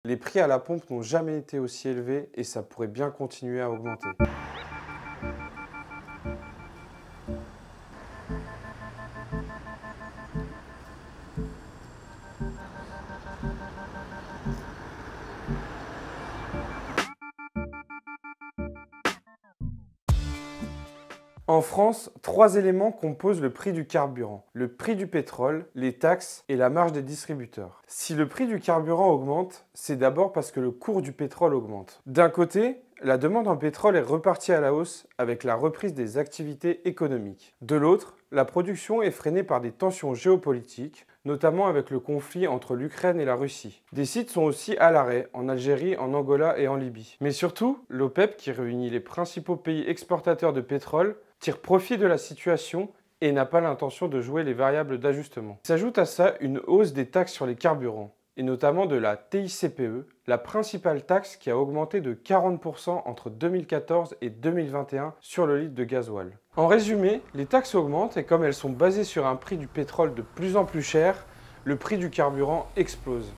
Les prix à la pompe n'ont jamais été aussi élevés et ça pourrait bien continuer à augmenter. En France, 3 éléments composent le prix du carburant. Le prix du pétrole, les taxes et la marge des distributeurs. Si le prix du carburant augmente, c'est d'abord parce que le cours du pétrole augmente. D'un côté, la demande en pétrole est repartie à la hausse avec la reprise des activités économiques. De l'autre, la production est freinée par des tensions géopolitiques, notamment avec le conflit entre l'Ukraine et la Russie. Des sites sont aussi à l'arrêt, en Algérie, en Angola et en Libye. Mais surtout, l'OPEP, qui réunit les principaux pays exportateurs de pétrole, tire profit de la situation et n'a pas l'intention de jouer les variables d'ajustement. S'ajoute à ça une hausse des taxes sur les carburants, et notamment de la TICPE, la principale taxe qui a augmenté de 40% entre 2014 et 2021 sur le litre de gasoil. En résumé, les taxes augmentent et comme elles sont basées sur un prix du pétrole de plus en plus cher, le prix du carburant explose.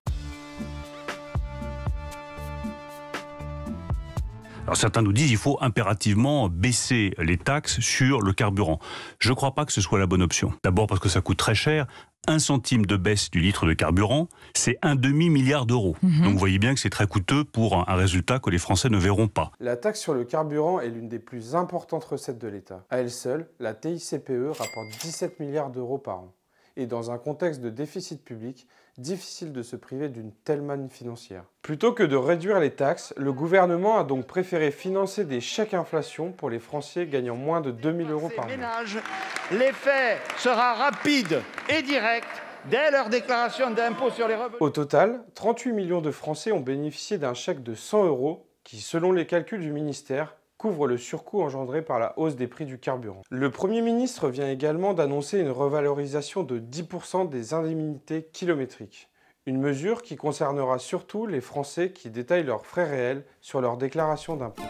Alors certains nous disent qu'il faut impérativement baisser les taxes sur le carburant. Je ne crois pas que ce soit la bonne option. D'abord parce que ça coûte très cher. 1 centime de baisse du litre de carburant, c'est un demi-milliard d'euros. Donc vous voyez bien que c'est très coûteux pour un résultat que les Français ne verront pas. La taxe sur le carburant est l'une des plus importantes recettes de l'État. À elle seule, la TICPE rapporte 17 milliards d'euros par an. Et dans un contexte de déficit public, difficile de se priver d'une telle manne financière. Plutôt que de réduire les taxes, le gouvernement a donc préféré financer des chèques inflation pour les Français gagnant moins de 2 000 euros par mois. L'effet sera rapide et direct dès leur déclaration d'impôt sur les revenus. Au total, 38 millions de Français ont bénéficié d'un chèque de 100 euros qui, selon les calculs du ministère, couvre le surcoût engendré par la hausse des prix du carburant. Le Premier ministre vient également d'annoncer une revalorisation de 10% des indemnités kilométriques. Une mesure qui concernera surtout les Français qui détaillent leurs frais réels sur leur déclaration d'impôt.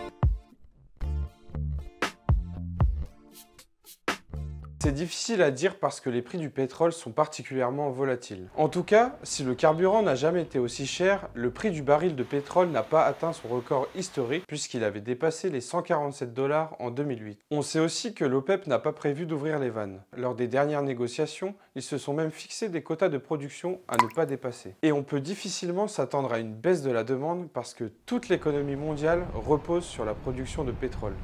C'est difficile à dire parce que les prix du pétrole sont particulièrement volatiles. En tout cas, si le carburant n'a jamais été aussi cher, le prix du baril de pétrole n'a pas atteint son record historique puisqu'il avait dépassé les 147 $ en 2008. On sait aussi que l'OPEP n'a pas prévu d'ouvrir les vannes. Lors des dernières négociations, ils se sont même fixés des quotas de production à ne pas dépasser. Et on peut difficilement s'attendre à une baisse de la demande parce que toute l'économie mondiale repose sur la production de pétrole.